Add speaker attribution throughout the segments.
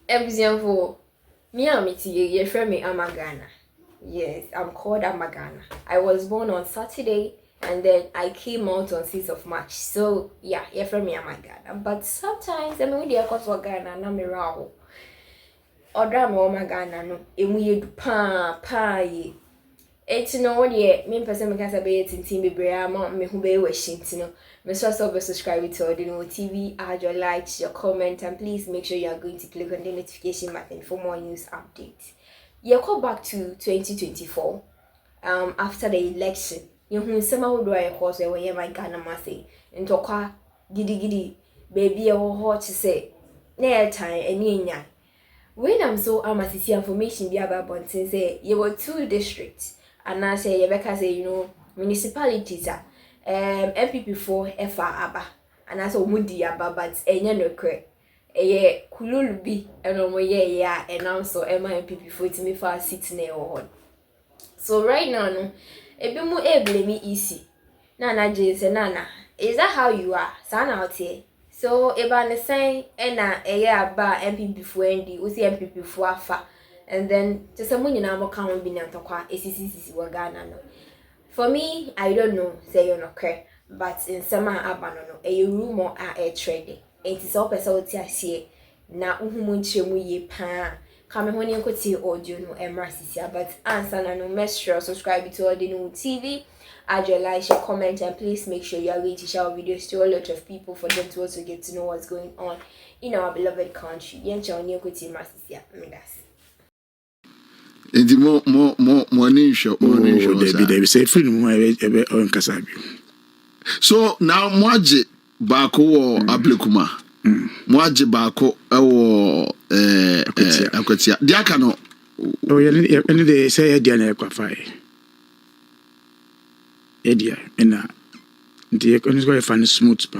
Speaker 1: Example, me and your friend me Amagana. Yes, I'm called Amagana. I was born on Saturday and then I came out on 6th of March. So yeah, your friend me Amagana. But sometimes I mean they are called Ghana na me raho. Odra me Amagana no. Emu ye pa ye. Eti no ye me person me kasa be tintin bebre ama me hu be washing no. Me so subscribe to Ordinary TV, add your likes, your comment, and please make sure you are going to click on the notification button for more news updates. You call back to 2024 after the election. You who sema wo do a course when you my Ghana mase into kwa gidi baby a hot to say na time any nya. When I'm so amasisi information be about bontin say you were 2 districts and I say you better say municipalities are NPP4 FR aba and as omudi aba but enye no kre eye kululu bi eno ye ya announce so NPP4 to me for sit na ho. So right now no ebi mu blame easy Naana say Naana, is that how you are sana out here? So eba ne say na eye aba NPP4 ndi we see NPP4 afa and then just some nyina mo kan bi na ntokwa esisi wa Ghana no. For me, I don't know, say you no care, but in summer abanono, a rumor a trading. It is all person see na uhumunchemu ye pa. Come when you could see audio no emrasisia, but answer no make sure subscribe to Ordinary TV, add your like, share, comment, and please make sure you are going to share videos to a lot of people for them to also get to know what's going on in our beloved country. Yencha on you could see emrasisia.
Speaker 2: Enti morning show
Speaker 3: David say free no ebe on kasabi.
Speaker 2: So now moaje baako wo ablekuma. Moaje baako wo akwatia. Dia ka no.
Speaker 3: Oh ye any dey say dia na ekwafa e. Edia ena ndi ekoni go fan smooth pa.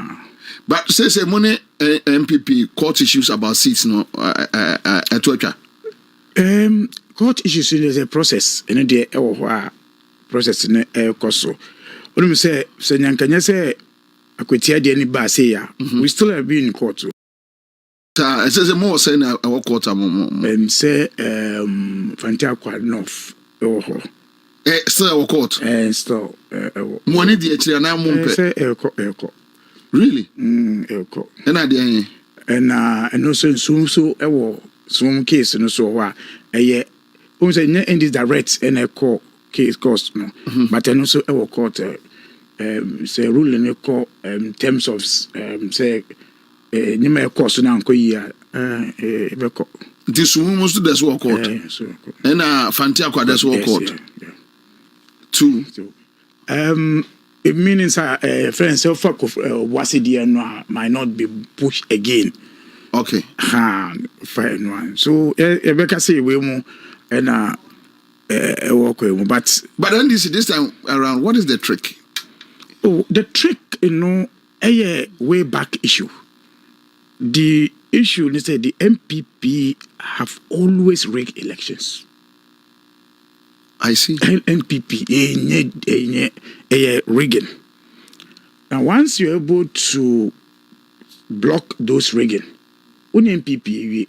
Speaker 2: But say money MPP court issues about seats no etwatwa.
Speaker 3: Court issues is a process, and the process in a coso. When we say, Nyankanya say, Aquatia de any basia, we still have been in court.
Speaker 2: It says a more saying our court
Speaker 3: and say, Fantia North,
Speaker 2: still our court,
Speaker 3: and still
Speaker 2: money the Chiana
Speaker 3: say, Elco.
Speaker 2: Really?
Speaker 3: Elco.
Speaker 2: And I did,
Speaker 3: and also so some case no so wa eh o say in this direct and a court case cost no but and also e court say rule in court terms of say nyima cost na nko yi be ko
Speaker 2: this woman to this court and fantia kwa this court two
Speaker 3: it means friends so fuck of wasidi no might not be pushed again.
Speaker 2: Okay.
Speaker 3: Fine one. So Rebecca say we mo and work with but
Speaker 2: NDC this time around, what is the trick?
Speaker 3: Oh, the trick, a way back issue. The issue is that the NPP have always rigged elections.
Speaker 2: I see.
Speaker 3: NPP a rigging. Now once you're able to block those rigging, NPP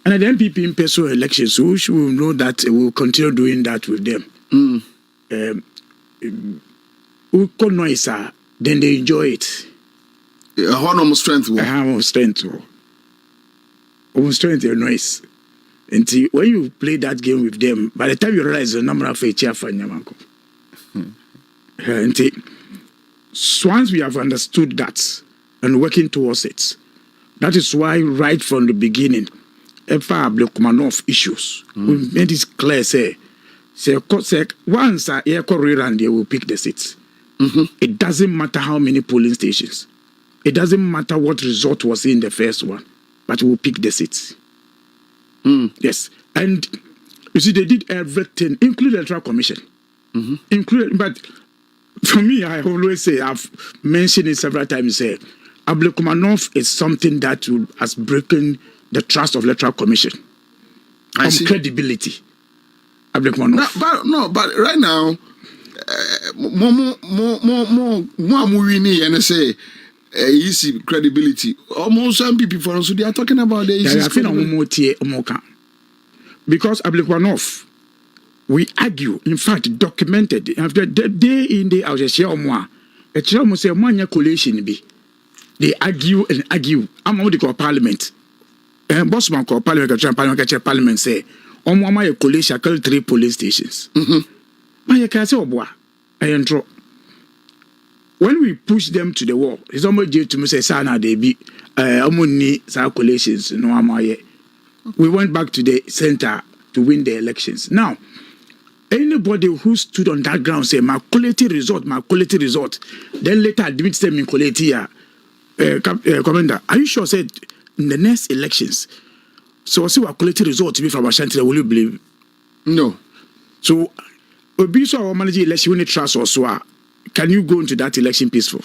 Speaker 3: and the NPP in personal elections, so we should know that we will continue doing that with them. We call noise, then they enjoy it.
Speaker 2: A horn strength.
Speaker 3: Strength your noise. Until when you play that game with them, by the time you realize the number of chair for Nyamanko. So once we have understood that and working towards it, that is why right from the beginning, of issues, we made it clear, say once a year and they will pick the seats. It doesn't matter how many polling stations. It doesn't matter what result was in the first one, but we'll pick the seats. Yes. And you see, they did everything, including the Electoral Commission. But for me, I always say, I've mentioned it several times, say, Ablekumanov is something that has broken the trust of Electoral Commission. Credibility.
Speaker 2: Ablekumanov. But right now, more winning and say easy credibility. Almost some people for us, they are talking about the
Speaker 3: I feel because Ablikwanov, we argue, in fact, documented after the day in the out share moi. A chairman say mania collation be. They argue and argue. I'm what they call parliament. And bossman call parliament say on my collation call 3 police stations. My case boy. I intro. When we push them to the wall, it's almost due to me say sana they be amuni circulations no amaye. We went back to the center to win the elections. Now, anybody who stood on that ground say my quality result, then later admits them in quality Commander, are you sure said in the next elections? So see what quality result to be from Ashanti, will you believe?
Speaker 2: No.
Speaker 3: So be so our manager election when trust or so. Can you go into that election peaceful?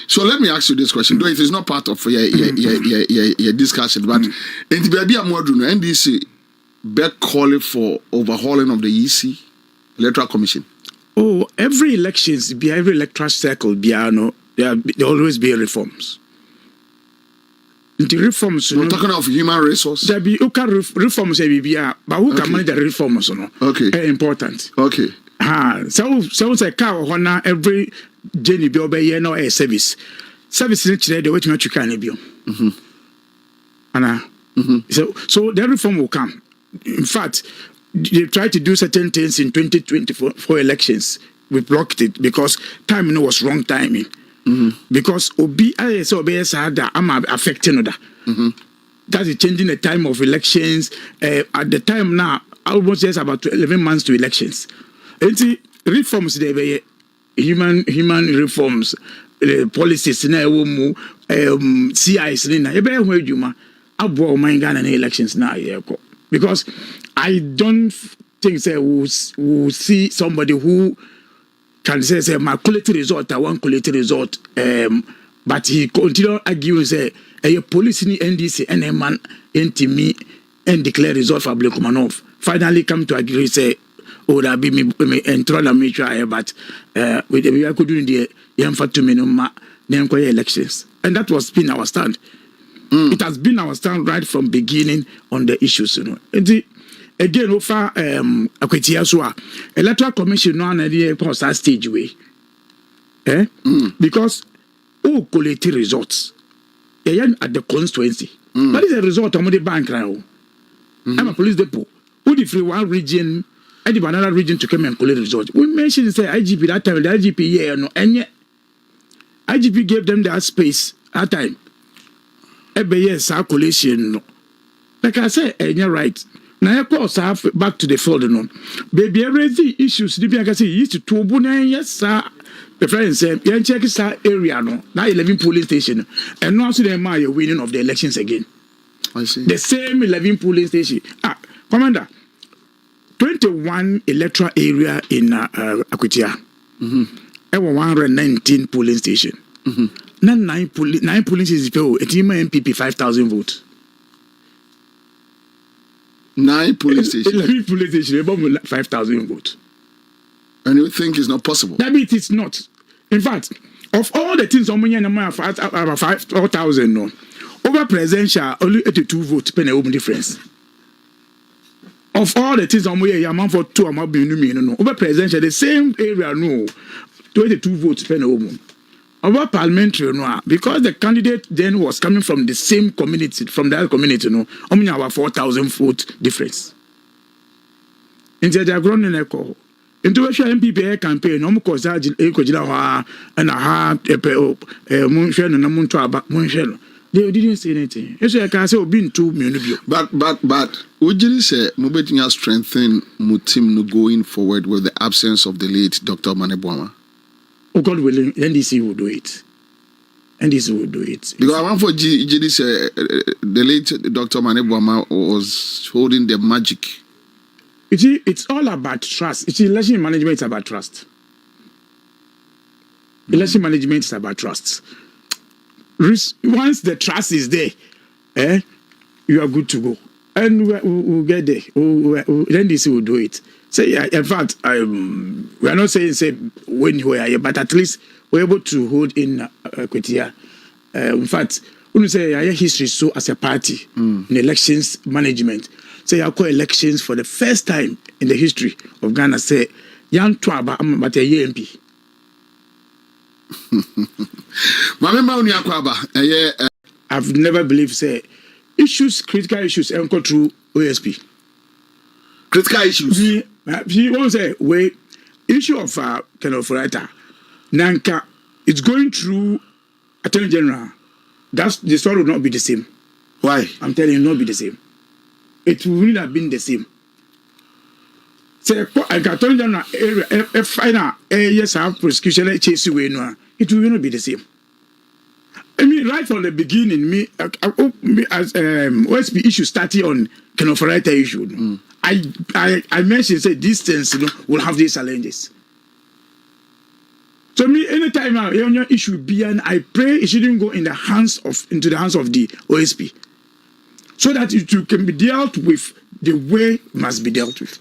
Speaker 2: So let me ask you this question, though it is not part of your discussion, but in the baby NDC back calling for overhauling of the EC Electoral Commission.
Speaker 3: Oh, every elections, every electoral cycle, there always be reforms. The reforms,
Speaker 2: we're talking of human resource.
Speaker 3: There be reforms, but who can manage the reforms?
Speaker 2: Okay,
Speaker 3: important.
Speaker 2: Okay.
Speaker 3: So say car honor every journey be obey no a service today the way to you can be. So the reform will come. In fact, they tried to do certain things in 2024 elections. We blocked it because timing was wrong timing. Because OBS had I'm affecting that. That is changing the time of elections. At the time now, almost just about 11 months to elections. And reforms they were human reforms, policies na CIs na ebe ehwe djuma abo man Ghana na elections na yeko. Because I don't think say we'll see somebody who can say my quality result, I want quality result. But he continue arguing say a police in NDC and a man me and declare result for Ablikwanov. Finally come to agree say that be me and me try, but we could do the young for 2 minutes then elections. And that was been our stand. It has been our stand right from beginning on the issues, you know. And again, over Electoral Commission no idea post that stage way. Because collect results at the constituency. That is a result of the bank now. I'm a police depot. Who the free one region, I did another region to come and collect results. We mentioned say IGP that time, the IGP and yet IGP gave them that space that time. Circulation no. Like I said, you're right. Now of course I have back to the field no. Baby every issues the like I say used to yes sir. The friends say you check this area no. Now 11 polling station and now so they are winning of the elections again.
Speaker 2: I see.
Speaker 3: The same 11 polling station. Commander, 21 electoral area in Akutia. There were 119 polling station. Now 9 polling stations people. A team NPP 5,000 votes.
Speaker 2: 9 polling stations.
Speaker 3: 11 polling stations about 5,000 votes.
Speaker 2: And you think it's not possible?
Speaker 3: That means it's not. In fact, of all the things on about 5,000 no. Over presidential only 82 votes pen a difference. Of all the things on where amount for 2 amount be no. Over presidential the same area no 22 votes pen a woman. Over parliamentary no because the candidate then was coming from the same community from that community no only about 4,000 vote difference. Into the ground in echo. Into a NPP campaign no cause ejila and munshel they didn't say anything. So I can say been 2 million.
Speaker 2: But would you say Mubetinya strengthen Mutim no going forward with the absence of the late Dr. Manebwama?
Speaker 3: Oh, God willing, NDC will do it. NDC will do it.
Speaker 2: Because I want for GD say the late Dr. Manebwama was holding the magic.
Speaker 3: It's all about trust. Election management is about trust. Election management is about trust. Once the trust is there, you are good to go. And we'll get there. NDC will do it. So, yeah, in fact, we are not saying say when we are here, but at least we're able to hold in Kwetia in fact, when you say your history so as a party in elections management, say you call elections for the first time in the history of Ghana. Say young Twaba, I'm but a MP. I've never believed say issues, critical issues, and go through OSP.
Speaker 2: Critical issues.
Speaker 3: He won't say wait. Issue of kind of writer. Nanka, it's going through Attorney General. That's the story will not be the same.
Speaker 2: Why?
Speaker 3: I'm telling you, not be the same. It would have been the same. Say, Attorney General, if final yes, I have prosecution chase you, it will not be the same. I mean, right from the beginning, me as OSP issue starting on kind of writer issue. I mentioned say these things will have these challenges. So me anytime any issue be and I pray it shouldn't go into the hands of the OSP, so that it can be dealt with the way it must be dealt with.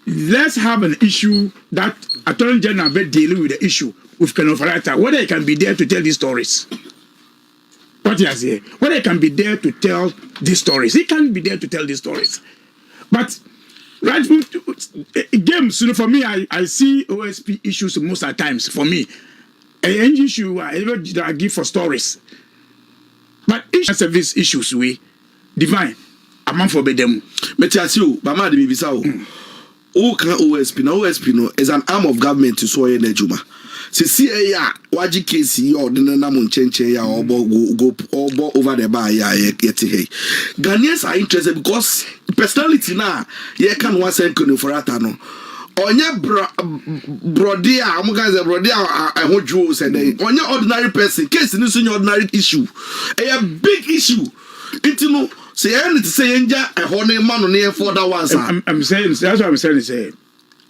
Speaker 3: Let's have an issue that Attorney General be dealing with the issue with kind of writer, whether it can be there to tell these stories. What you say? Whether it can be there to tell these stories. He can't be there to tell these stories. But right games, for me, I see OSP issues most of the times. For me, an issue I give for stories. But issue service issues we divine. I'm for them.
Speaker 2: But I see you, Mama de Bibisao. OSP no is an arm of government to soy Nejuma. See ya waji kesi or dinana munchenche ya go over the bar ya yeti hey. Ghanaians are interested because personality na ye can one send for no. Onye brodia amugaze brodia ehun juo say onye ordinary person case ni so ordinary issue. A big issue. Intino say anything say enja ehon man no for that one.
Speaker 3: I'm saying that's what I'm saying say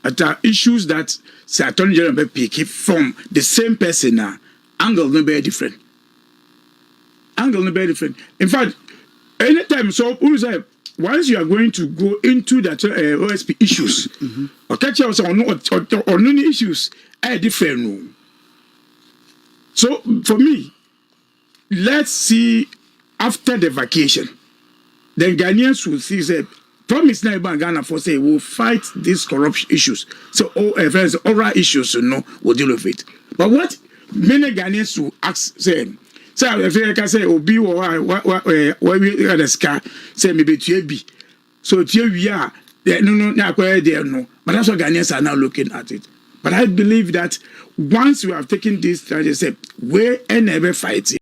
Speaker 3: at issues that say Attorney General pick from the same person now, angle no be different. In fact, anytime so who say once you are going to go into that OSP issues, or catch us on no issues are different. No. So for me, let's see after the vacation, then Ghanaians will see say promise now about Ghana for say we'll fight these corruption issues. So friends, oral issues, we'll deal with it. But what many Ghanaians will ask say if I can say Obi or what we had a scar, say maybe TB. So we are there no. But that's what Ghanaians are now looking at it. But I believe that once we have taken this, I say we never fight it.